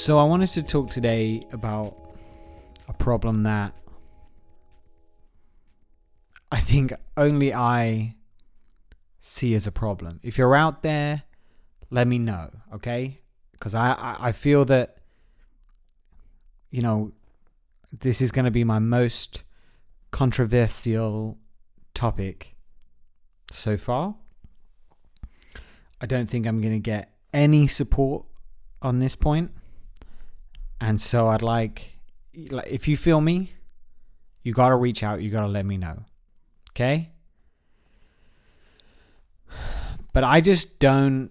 So I wanted to talk today about a problem that I think only I see as a problem. If you're out there, let me know, okay? Because I feel that, this is going to be my most controversial topic so far. I don't think I'm going to get any support on this point. And so I'd like, if you feel me, you got to reach out. You got to let me know. Okay? But I just don't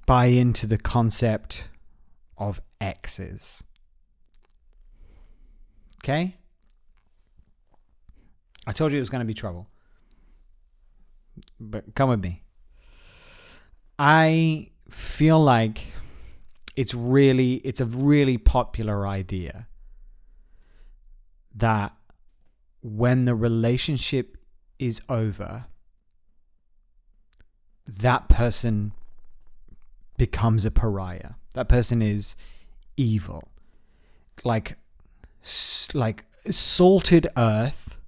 buy into the concept of exes. Okay? I told you it was going to be trouble. But come with me. I feel like it's a really popular idea that when the relationship is over, that person becomes a pariah. That person is evil. Like salted earth,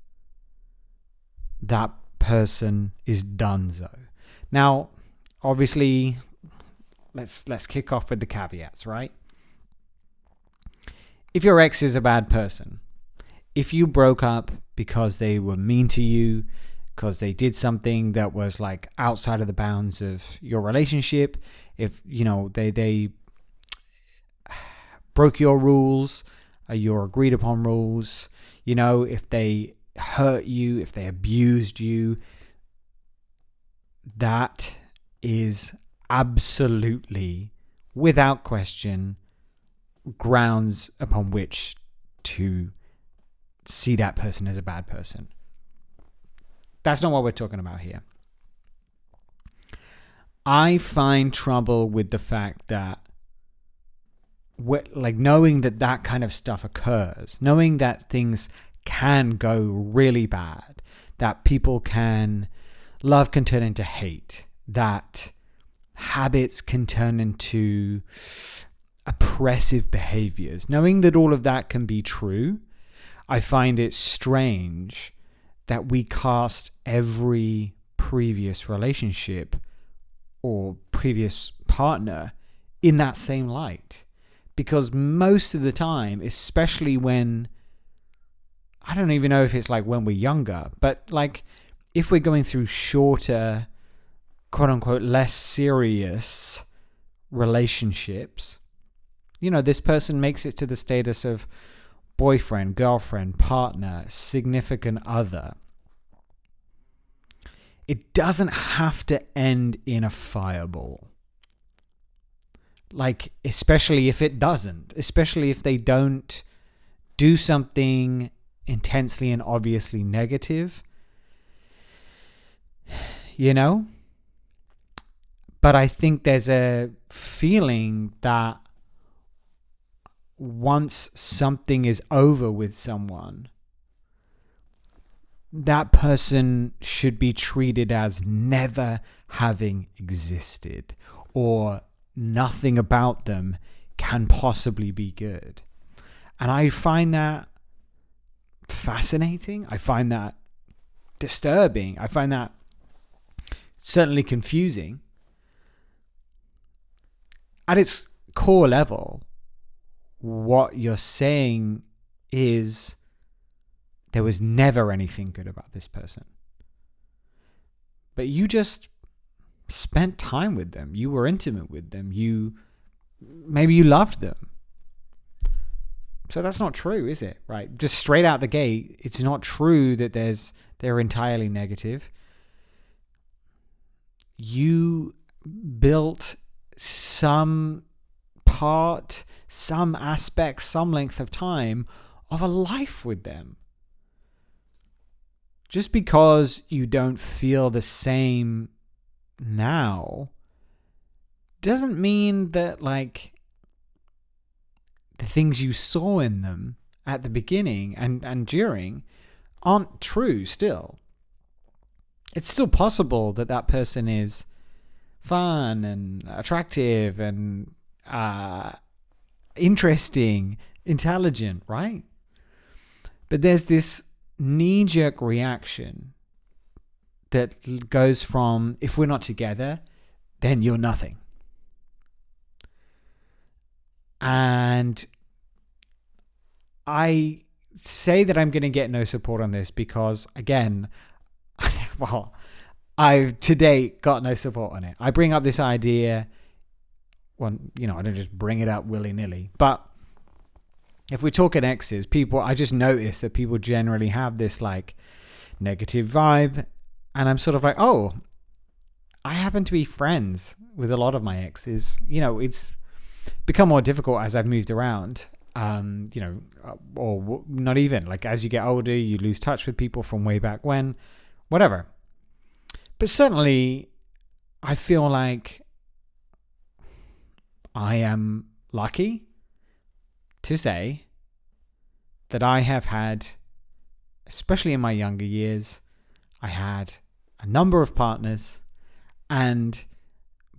that person is donezo. Now, obviously, let's kick off with the caveats, right? If your ex is a bad person, if you broke up because they were mean to you, because they did something that was like outside of the bounds of your relationship, if they broke your rules, your agreed upon rules, if they hurt you, if they abused you, that is absolutely, without question, grounds upon which to see that person as a bad person. That's not what we're talking about here. I find trouble with the fact that, knowing that kind of stuff occurs, knowing that things can go really bad, that love can turn into hate, that habits can turn into oppressive behaviors. Knowing that all of that can be true, I find it strange that we cast every previous relationship or previous partner in that same light. Because most of the time, especially when, I don't even know if it's like when we're younger, but like if we're going through shorter, quote unquote, less serious relationships, this person makes it to the status of boyfriend, girlfriend, partner, significant other. It doesn't have to end in a fireball. Especially if it doesn't, especially if they don't do something intensely and obviously negative, But I think there's a feeling that once something is over with someone, that person should be treated as never having existed, or nothing about them can possibly be good. And I find that fascinating. I find that disturbing. I find that certainly confusing. At its core level, what you're saying is there was never anything good about this person. But you just spent time with them. You were intimate with them. Maybe you loved them. So that's not true, is it? Right? Just straight out the gate, it's not true that they're entirely negative. You built some part, some aspect, some length of time of a life with them. Just because you don't feel the same now doesn't mean that the things you saw in them at the beginning and during aren't true still. It's still possible that person is fun and attractive and interesting, intelligent, right? But there's this knee-jerk reaction that goes from, if we're not together, then you're nothing. And I say that I'm going to get no support on this because, again, well, I've to date got no support on it. I bring up this idea, well, I don't just bring it up willy-nilly, but if we're talking exes, I just notice that people generally have this like negative vibe, and I'm sort of like, oh, I happen to be friends with a lot of my exes. It's become more difficult as I've moved around. Or not even, like, as you get older, you lose touch with people from way back when, whatever. But certainly, I feel like I am lucky to say that I have had, especially in my younger years, I had a number of partners, and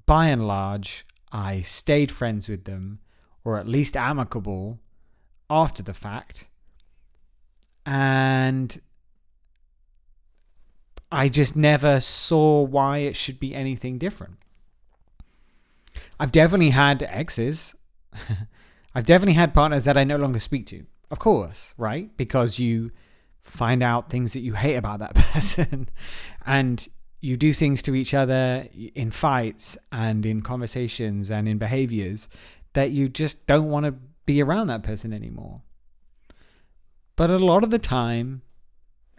by and large, I stayed friends with them, or at least amicable after the fact. And I just never saw why it should be anything different. I've definitely had exes. I've definitely had partners that I no longer speak to. Of course, right? Because you find out things that you hate about that person, and you do things to each other in fights and in conversations and in behaviors that you just don't want to be around that person anymore. But a lot of the time,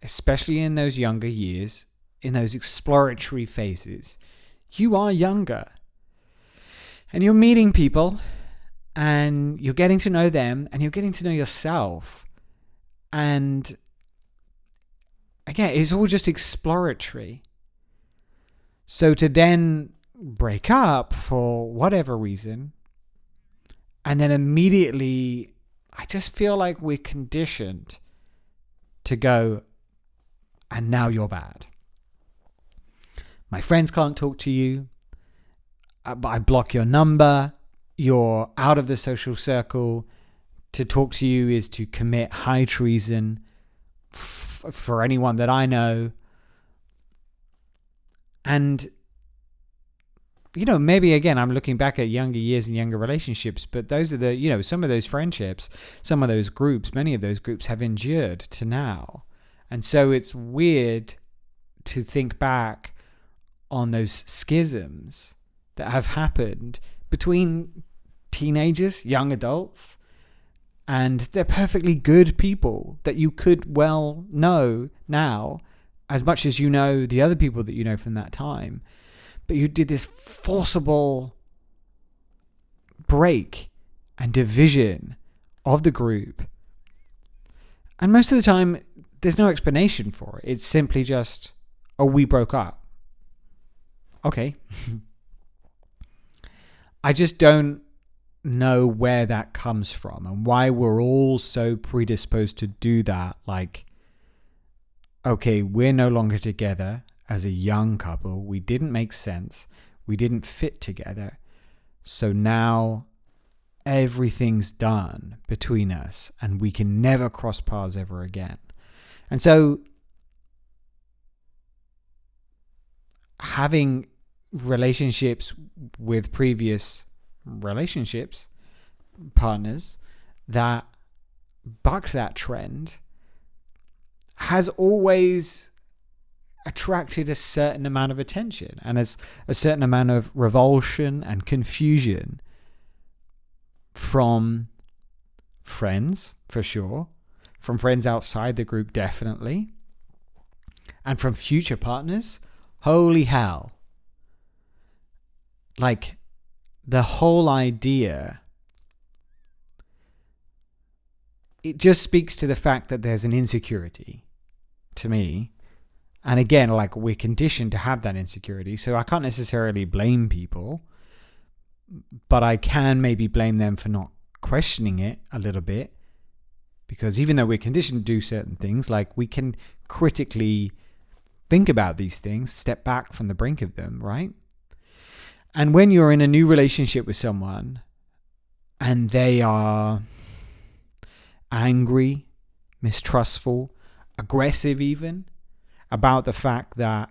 especially in those younger years, in those exploratory phases, you are younger. And you're meeting people, and you're getting to know them, and you're getting to know yourself. And again, it's all just exploratory. So to then break up for whatever reason, and then immediately, I just feel like we're conditioned to go, and now you're bad. My friends can't talk to you. I block your number. You're out of the social circle. To talk to you is to commit high treason for anyone that I know. And, maybe again, I'm looking back at younger years and younger relationships, but those are some of those friendships, some of those groups, many of those groups have endured to now. And so it's weird to think back on those schisms that have happened between teenagers, young adults, and they're perfectly good people that you could well know now as much as you know the other people that you know from that time. But you did this forcible break and division of the group. And most of the time, there's no explanation for it. It's simply just, oh, we broke up. Okay. I just don't know where that comes from and why we're all so predisposed to do that. Like, okay, we're no longer together as a young couple. We didn't make sense. We didn't fit together. So now everything's done between us and we can never cross paths ever again. And so having relationships with previous relationships, partners that bucked that trend has always attracted a certain amount of attention and as a certain amount of revulsion and confusion from friends, for sure, from friends outside the group, definitely, and from future partners. Holy hell. Like, the whole idea, it just speaks to the fact that there's an insecurity to me. And again, like, we're conditioned to have that insecurity. So I can't necessarily blame people, but I can maybe blame them for not questioning it a little bit. Because even though we're conditioned to do certain things, like, we can critically think about these things, step back from the brink of them, right? And when you're in a new relationship with someone and they are angry, mistrustful, aggressive even, about the fact that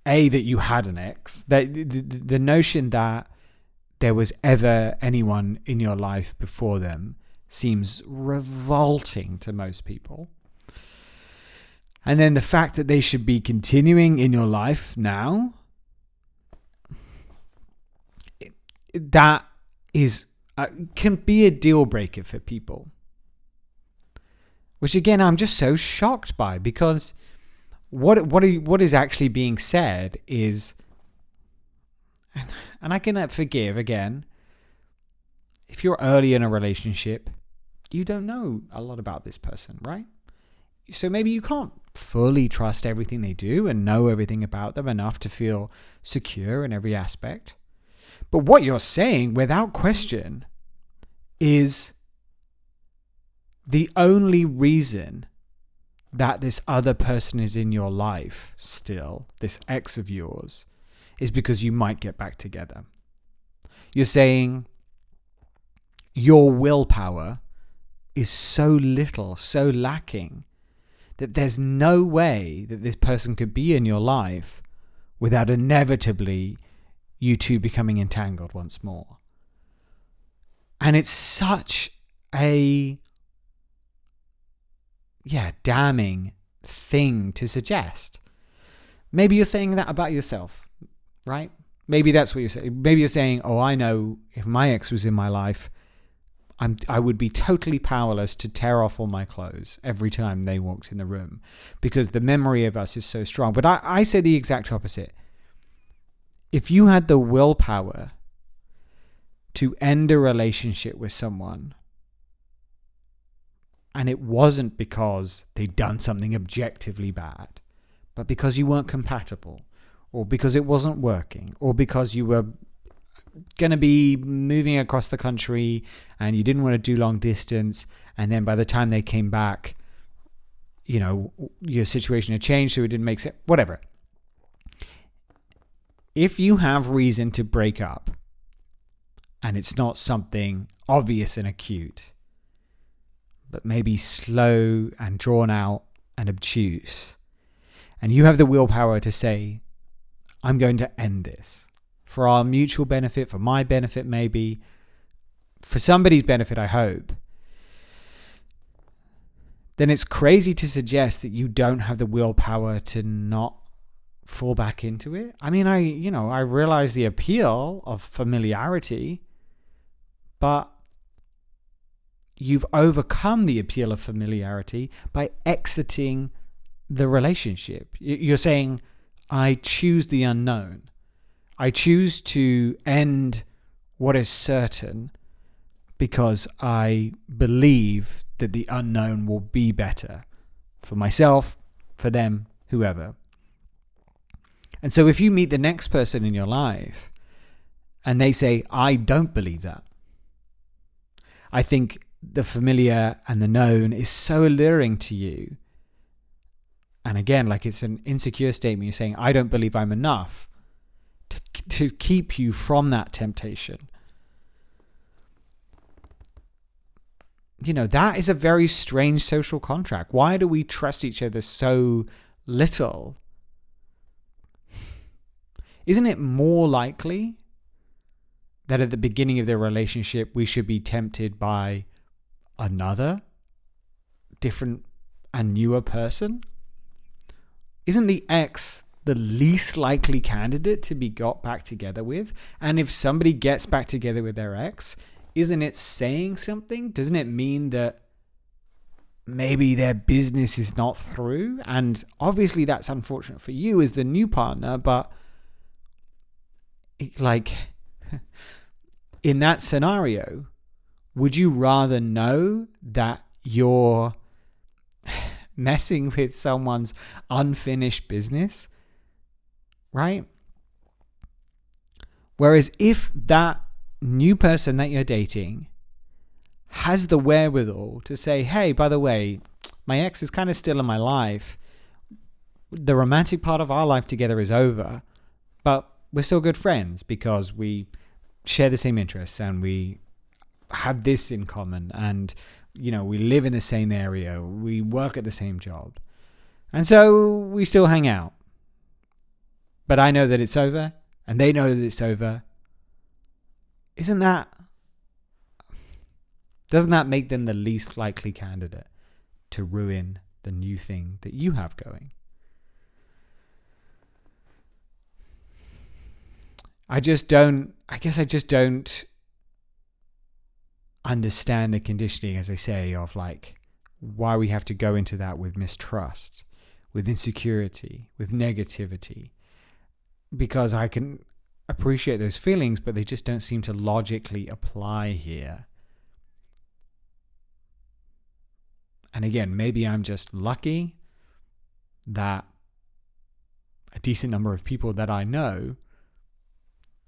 that you had an ex, that the notion that there was ever anyone in your life before them seems revolting to most people. And then the fact that they should be continuing in your life now, that is can be a deal breaker for people. Which again, I'm just so shocked by, because what is actually being said is, and I can forgive again, if you're early in a relationship, you don't know a lot about this person, right? So maybe you can't fully trust everything they do and know everything about them enough to feel secure in every aspect. But what you're saying, without question, is the only reason that this other person is in your life still, this ex of yours, is because you might get back together. You're saying your willpower is so little, so lacking, that there's no way that this person could be in your life without inevitably you two becoming entangled once more. And it's such a damning thing to suggest. Maybe you're saying that about yourself, right? Maybe that's what you're saying. Maybe you're saying, oh, I know if my ex was in my life, I would be totally powerless to tear off all my clothes every time they walked in the room, because the memory of us is so strong. But I say the exact opposite. If you had the willpower to end a relationship with someone, and it wasn't because they'd done something objectively bad, but because you weren't compatible, or because it wasn't working, or because you were going to be moving across the country and you didn't want to do long distance, and then by the time they came back, you know, your situation had changed, so it didn't make sense, whatever. If you have reason to break up, and it's not something obvious and acute, but maybe slow and drawn out and obtuse, and you have the willpower to say, I'm going to end this for our mutual benefit, for my benefit maybe, for somebody's benefit, I hope, then it's crazy to suggest that you don't have the willpower to not fall back into it. I mean, I realize the appeal of familiarity, but you've overcome the appeal of familiarity by exiting the relationship. You're saying, I choose the unknown. I choose to end what is certain because I believe that the unknown will be better for myself, for them, whoever. And so if you meet the next person in your life and they say, I don't believe that, I think the familiar and the known is so alluring to you. And again, like it's an insecure statement. You're saying, I don't believe I'm enough to keep you from that temptation. You know, that is a very strange social contract. Why do we trust each other so little? Isn't it more likely that at the beginning of the relationship we should be tempted by another different and newer person? Isn't the ex the least likely candidate to be got back together with? And if somebody gets back together with their ex, isn't it saying something? Doesn't it mean that maybe their business is not through? And obviously that's unfortunate for you as the new partner, but like in that scenario, would you rather know that you're messing with someone's unfinished business, right? Whereas if that new person that you're dating has the wherewithal to say, hey, by the way, my ex is kind of still in my life. The romantic part of our life together is over, but we're still good friends because we share the same interests and we have this in common, and we live in the same area, we work at the same job, and so we still hang out. But I know that it's over, and they know that it's over. Doesn't that make them the least likely candidate to ruin the new thing that you have going? I guess I just don't understand the conditioning, as I say, of like why we have to go into that with mistrust, with insecurity, with negativity, because I can appreciate those feelings, but they just don't seem to logically apply here. And again, maybe I'm just lucky that a decent number of people that I know,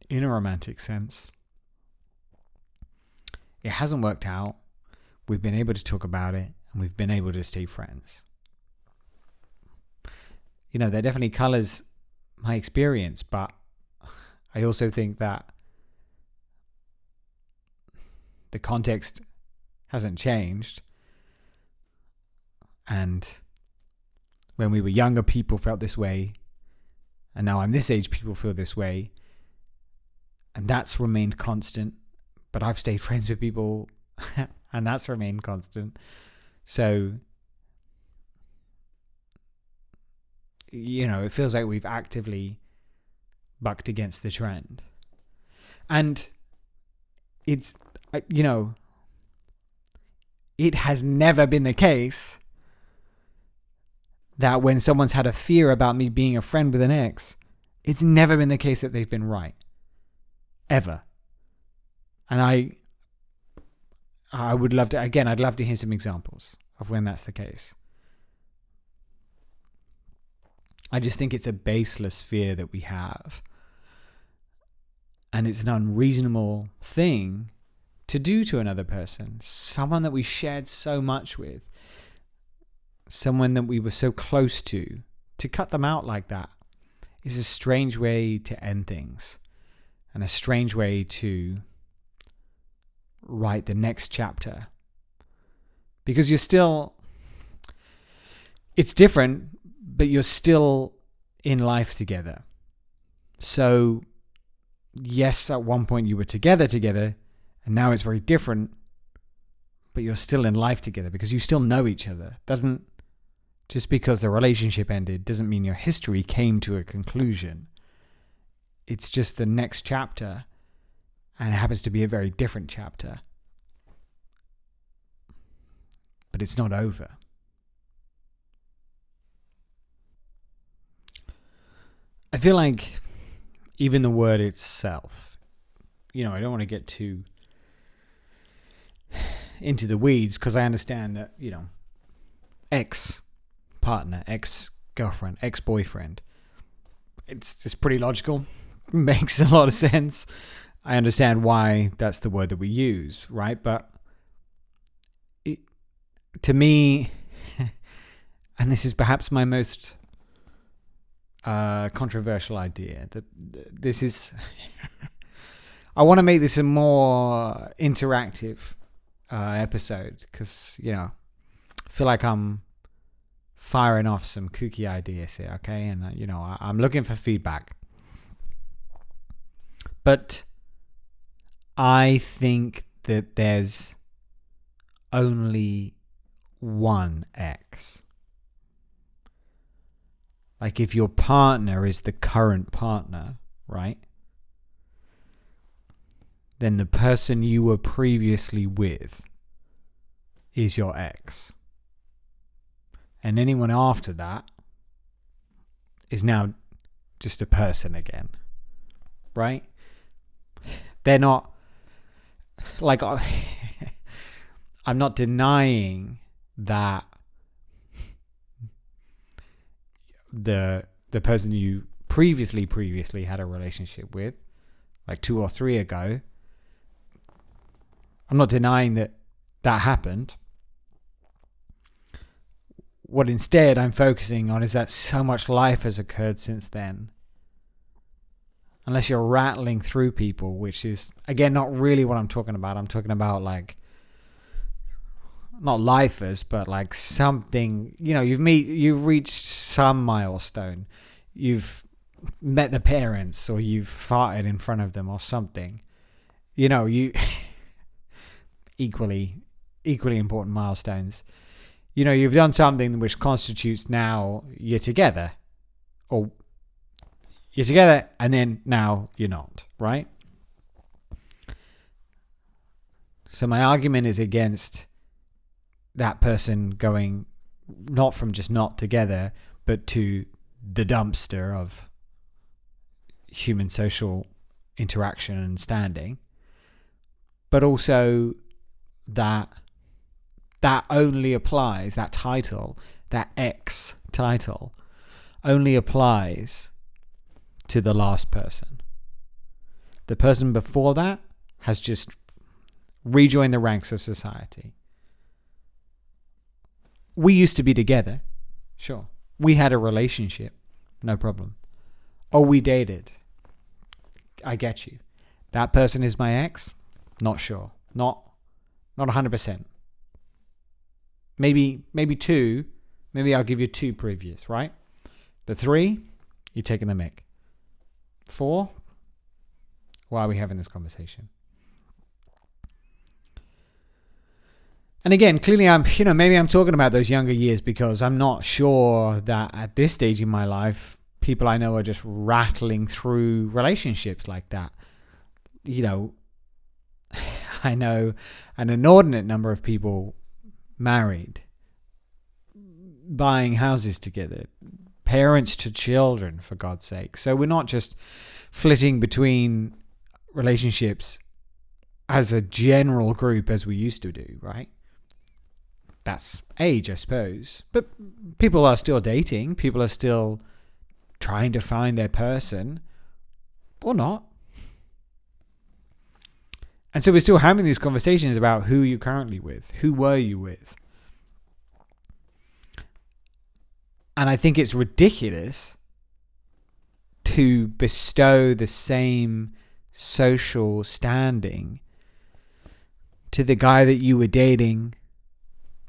in a romantic sense, it hasn't worked out. We've been able to talk about it, and we've been able to stay friends. That definitely colors my experience, but I also think that the context hasn't changed. And when we were younger, people felt this way. And now I'm this age, people feel this way. And that's remained constant. But I've stayed friends with people and that's remained constant. So, it feels like we've actively bucked against the trend. And it's, it has never been the case that when someone's had a fear about me being a friend with an ex, it's never been the case that they've been right. Ever. And I would love to, again, I'd love to hear some examples of when that's the case. I just think it's a baseless fear that we have. And it's an unreasonable thing to do to another person. Someone that we shared so much with. Someone that we were so close to cut them out like that is a strange way to end things. And a strange way to write the next chapter. Because it's different, but you're still in life together. So, yes, at one point you were together, and now it's very different, but you're still in life together because you still know each other. Just because the relationship ended doesn't mean your history came to a conclusion. It's just the next chapter, and it happens to be a very different chapter. But it's not over. I feel like even the word itself, I don't want to get too into the weeds because I understand that, ex-partner, ex-girlfriend, ex-boyfriend, it's pretty logical. Makes a lot of sense. I understand why that's the word that we use, right? But to me, and this is perhaps my most controversial idea, that this is I want to make this a more interactive episode because I feel like I'm firing off some kooky ideas here, okay? And I'm looking for feedback. But I think that there's only one ex. Like if your partner is the current partner, right? Then the person you were previously with is your ex. And anyone after that is now just a person again, right? They're not like I'm not denying that the person you previously had a relationship with, like 2 or 3 ago, I'm not denying that happened. What instead I'm focusing on is that so much life has occurred since then. unless you're rattling through people, which is, again, not really what I'm talking about. I'm talking about like, not lifers, but like something, you've reached some milestone. You've met the parents, or you've farted in front of them or something. You equally important milestones. You've done something which constitutes now you're together, or you're together and then now you're not, right? So my argument is against that person going not from just not together, but to the dumpster of human social interaction and standing. But also that only applies, that title, that X title, only applies to the last person. The person before that has just rejoined the ranks of society. We used to be together, sure. We had a relationship, no problem. Oh, we dated. I get you. That person is my ex? Not sure. Not 100%. Maybe 2. Maybe I'll give you 2 previous, right? The 3, you're taking the mick. 4, why are we having this conversation? And again, clearly maybe I'm talking about those younger years because I'm not sure that at this stage in my life, people I know are just rattling through relationships like that. I know an inordinate number of people married, buying houses together, parents to children, for God's sake. So we're not just flitting between relationships as a general group as we used to do, right? That's age, I suppose. But people are still dating. People are still trying to find their person, or not. And so we're still having these conversations about who you're currently with. Who were you with? And I think it's ridiculous to bestow the same social standing to the guy that you were dating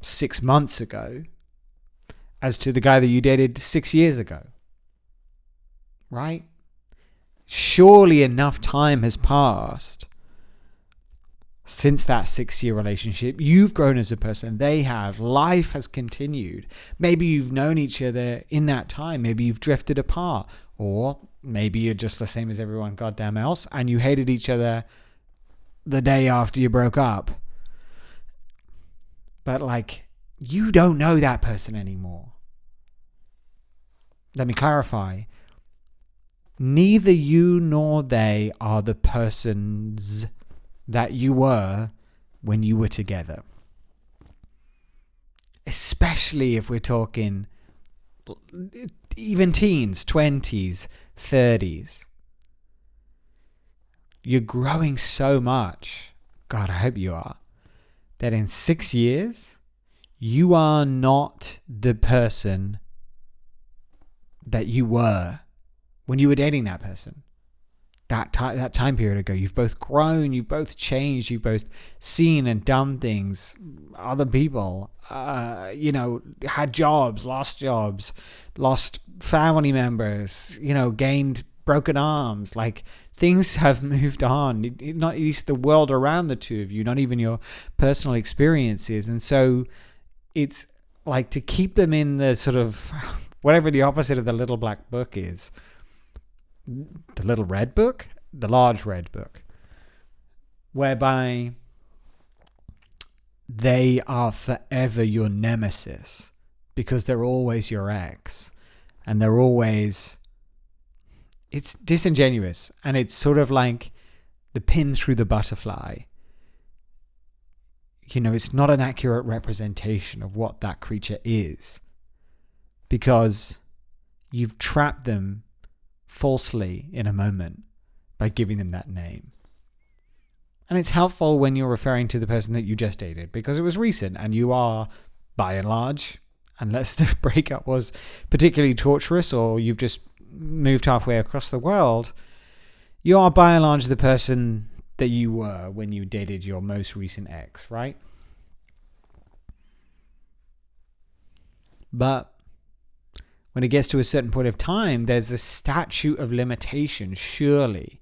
6 months ago as to the guy that you dated 6 years ago. Right? Surely enough time has passed since that 6-year relationship. You've grown as a person. They have. Life has continued. Maybe you've known each other in that time. Maybe you've drifted apart. Or maybe you're just the same as everyone goddamn else and you hated each other the day after you broke up. But you don't know that person anymore. Let me clarify. Neither you nor they are the persons that you were when you were together. Especially if we're talking even teens, 20s, 30s. You're growing so much. God, I hope you are. That in 6 years, you are not the person that you were when you were dating that person. That time period ago, you've both grown, you've both changed, you've both seen and done things. Other people, had jobs, lost family members, gained broken arms. Things have moved on. Not at least the world around the two of you, not even your personal experiences. And so it's to keep them in the sort of whatever the opposite of the little black book is. The little red book, the large red book, whereby they are forever your nemesis because they're always your ex and they're always, it's disingenuous and it's sort of like the pin through the butterfly. It's not an accurate representation of what that creature is because you've trapped them falsely in a moment by giving them that name. And it's helpful when you're referring to the person that you just dated because it was recent and you are, by and large, unless the breakup was particularly torturous or you've just moved halfway across the world, You are by and large the person that you were when you dated your most recent ex, right? But when it gets to a certain point of time, there's a statute of limitation, surely,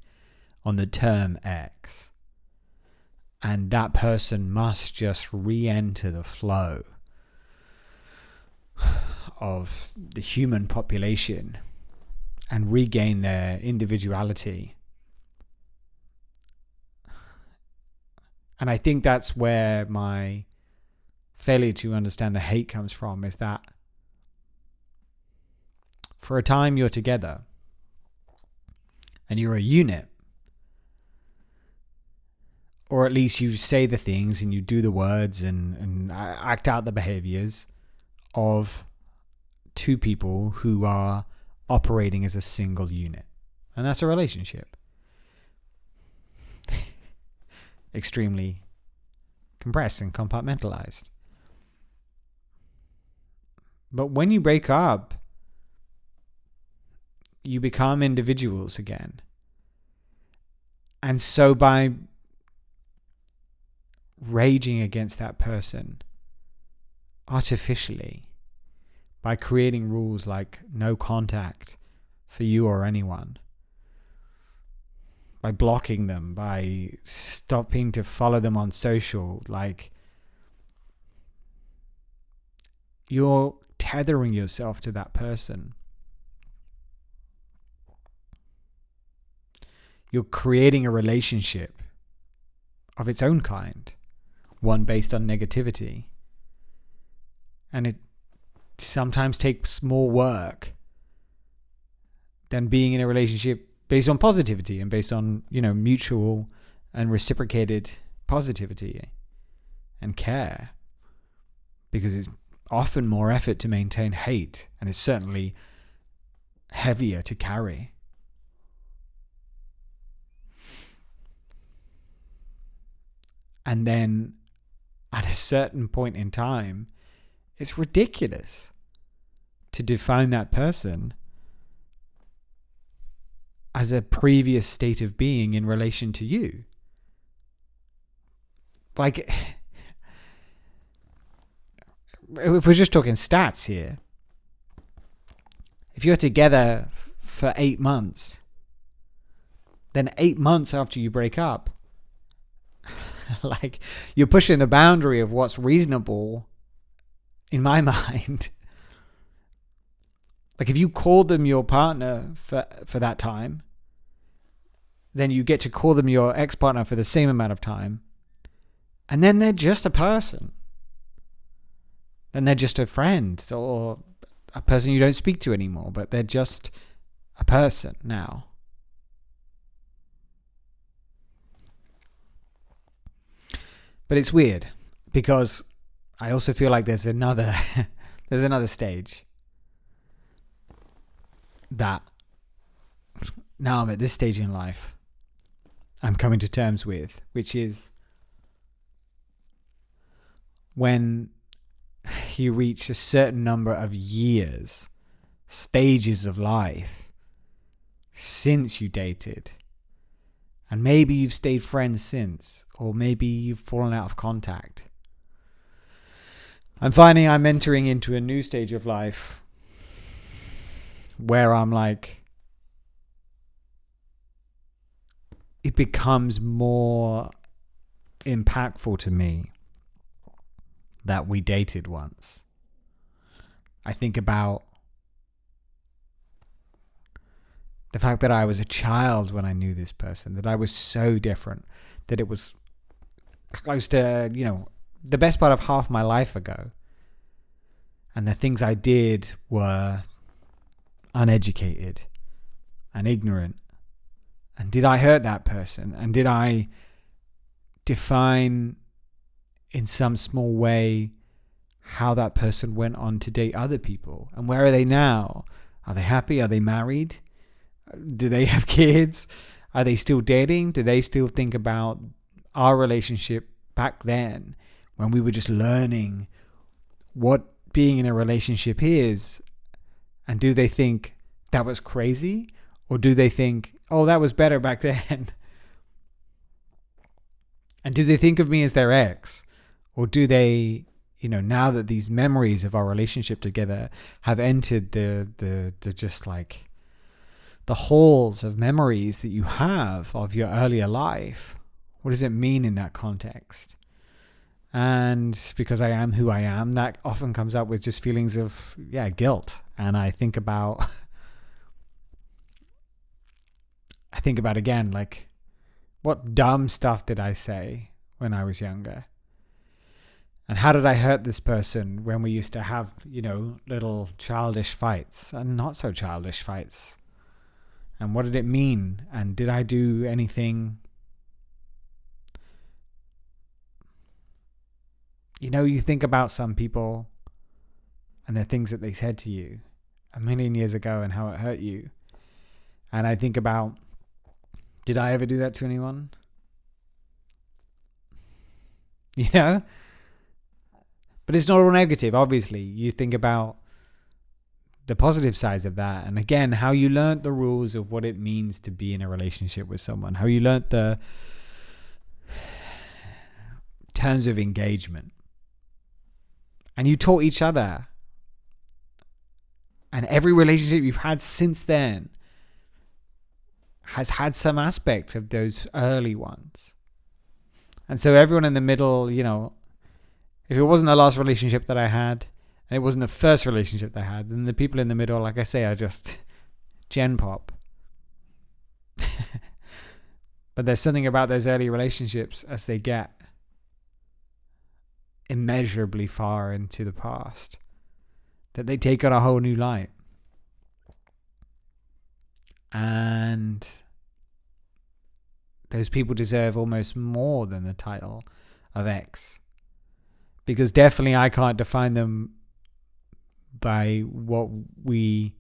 on the term ex. And that person must just re-enter the flow of the human population and regain their individuality. And I think that's where my failure to understand the hate comes from, is that for a time you're together and you're a unit, or at least you say the things and you do the words and act out the behaviors of two people who are operating as a single unit. And that's a relationship. Extremely compressed and compartmentalized. But when you break up, you become individuals again. And so by raging against that person artificially, by creating rules like no contact for you or anyone, by blocking them, by stopping to follow them on social, like, you're tethering yourself to that person. You're creating a relationship of its own kind, one based on negativity. And it sometimes takes more work than being in a relationship based on positivity and based on, mutual and reciprocated positivity and care. Because it's often more effort to maintain hate, and it's certainly heavier to carry. And then at a certain point in time, it's ridiculous to define that person as a previous state of being in relation to you. Like, if we're just talking stats here, if you're together for 8 months, then 8 months after you break up, like, you're pushing the boundary of what's reasonable in my mind. Like, if you called them your partner for that time, then you get to call them your ex-partner for the same amount of time. And then they're just a person. Then they're just a friend or a person you don't speak to anymore, but they're just a person now. But it's weird because I also feel like there's another stage that now I'm at this stage in life I'm coming to terms with, which is when you reach a certain number of years, stages of life since you dated, and maybe you've stayed friends since, or maybe you've fallen out of contact. I'm finding I'm entering into a new stage of life where I'm like, it becomes more impactful to me that we dated once. I think about the fact that I was a child when I knew this person, that I was so different, that it was close to, the best part of half my life ago. And the things I did were uneducated and ignorant. And did I hurt that person? And did I define in some small way how that person went on to date other people? And where are they now? Are they happy? Are they married? Do they have kids? Are they still dating? Do they still think about our relationship back then when we were just learning what being in a relationship is? And do they think that was crazy? Or do they think, oh, that was better back then. And do they think of me as their ex? Or do they, now that these memories of our relationship together have entered the just like the halls of memories that you have of your earlier life, what does it mean in that context? And because I am who I am, that often comes up with just feelings of, guilt. And I think about again, like, what dumb stuff did I say when I was younger? And how did I hurt this person when we used to have, little childish fights and not so childish fights? And what did it mean? And did I do anything? You think about some people and the things that they said to you a million years ago and how it hurt you. And I think about, did I ever do that to anyone? But it's not all negative, obviously. You think about the positive sides of that. And again, how you learned the rules of what it means to be in a relationship with someone. How you learned the terms of engagement. And you taught each other. And every relationship you've had since then has had some aspect of those early ones. And so everyone in the middle, if it wasn't the last relationship that I had, and it wasn't the first relationship that I had, then the people in the middle, like I say, are just Gen Pop. But there's something about those early relationships as they get immeasurably far into the past that they take on a whole new light. And those people deserve almost more than the title of ex. Because definitely I can't define them by what we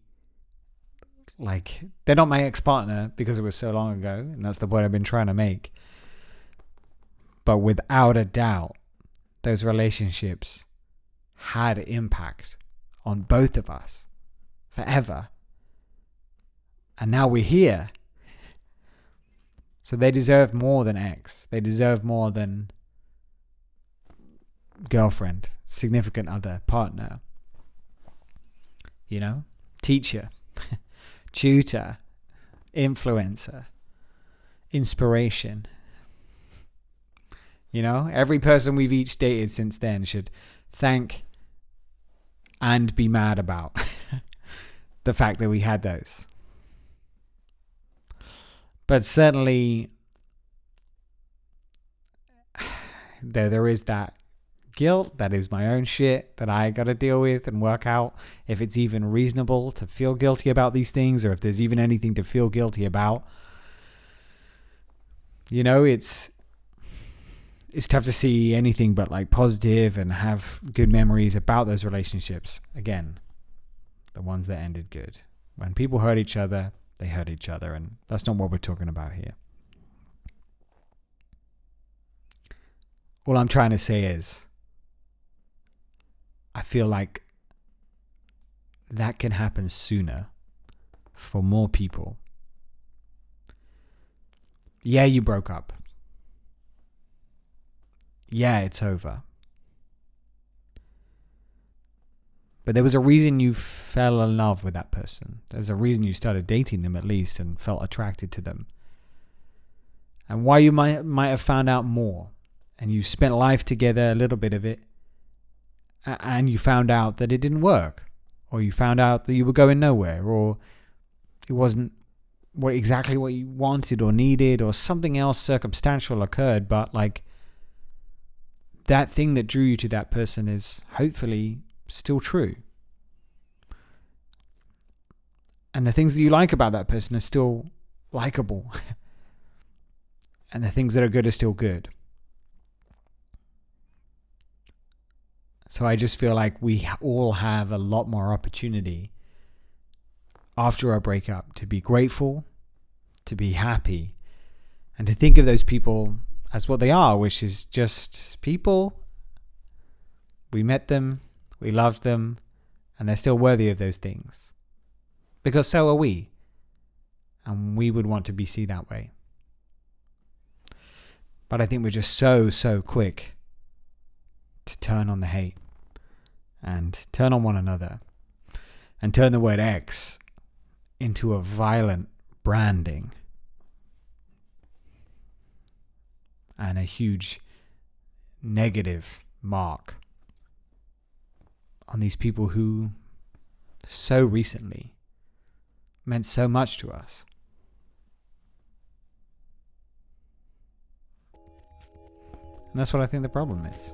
like. They're not my ex-partner because it was so long ago, and that's the point I've been trying to make. But without a doubt, those relationships had impact on both of us forever. And now we're here. So they deserve more than ex. They deserve more than girlfriend, significant other, partner. Teacher, tutor, influencer, inspiration. Every person we've each dated since then should thank and be mad about the fact that we had those. But certainly there is that guilt, that is my own shit that I got to deal with and work out if it's even reasonable to feel guilty about these things, or if there's even anything to feel guilty about. It's tough to see anything but like positive and have good memories about those relationships. Again, the ones that ended good. When people hurt each other, they hurt each other, and that's not what we're talking about here. All I'm trying to say is, I feel like that can happen sooner for more people. Yeah, you broke up. Yeah, it's over. But there was a reason you fell in love with that person. There's a reason you started dating them, at least, and felt attracted to them. And why you might have found out more. And you spent life together, a little bit of it. And you found out that it didn't work. Or you found out that you were going nowhere. Or it wasn't exactly what you wanted or needed. Or something else circumstantial occurred. But like, that thing that drew you to that person is hopefully still true. And the things that you like about that person are still likable. And the things that are good are still good. So I just feel like we all have a lot more opportunity after a breakup to be grateful, to be happy, and to think of those people as what they are, which is just people. We met them, we loved them, and they're still worthy of those things. Because so are we. And we would want to be seen that way. But I think we're just so quick to turn on the hate and turn on one another and turn the word X into a violent branding and a huge negative mark on these people who so recently meant so much to us. And that's what I think the problem is.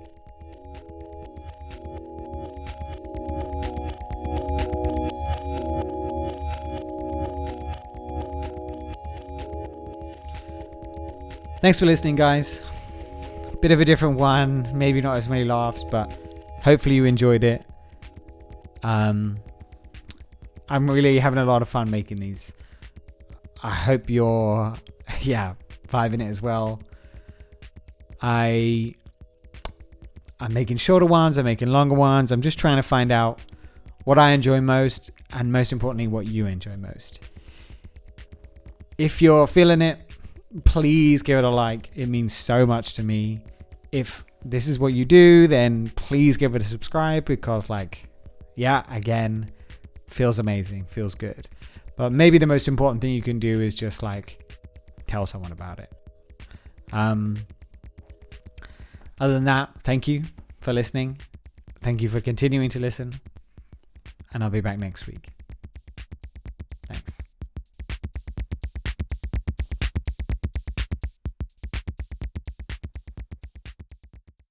Thanks for listening, guys. Bit of a different one, maybe not as many laughs, but hopefully you enjoyed it. I'm really having a lot of fun making these. I hope you're vibing it as well. I'm making shorter ones, I'm making longer ones. I'm just trying to find out what I enjoy most, and most importantly, what you enjoy most. If you're feeling it, please give it a like. It means so much to me. If this is what you do, then please give it a subscribe, because again, feels amazing, feels good. But maybe the most important thing you can do is just tell someone about it. Other than that, thank you for listening. Thank you for continuing to listen. And I'll be back next week.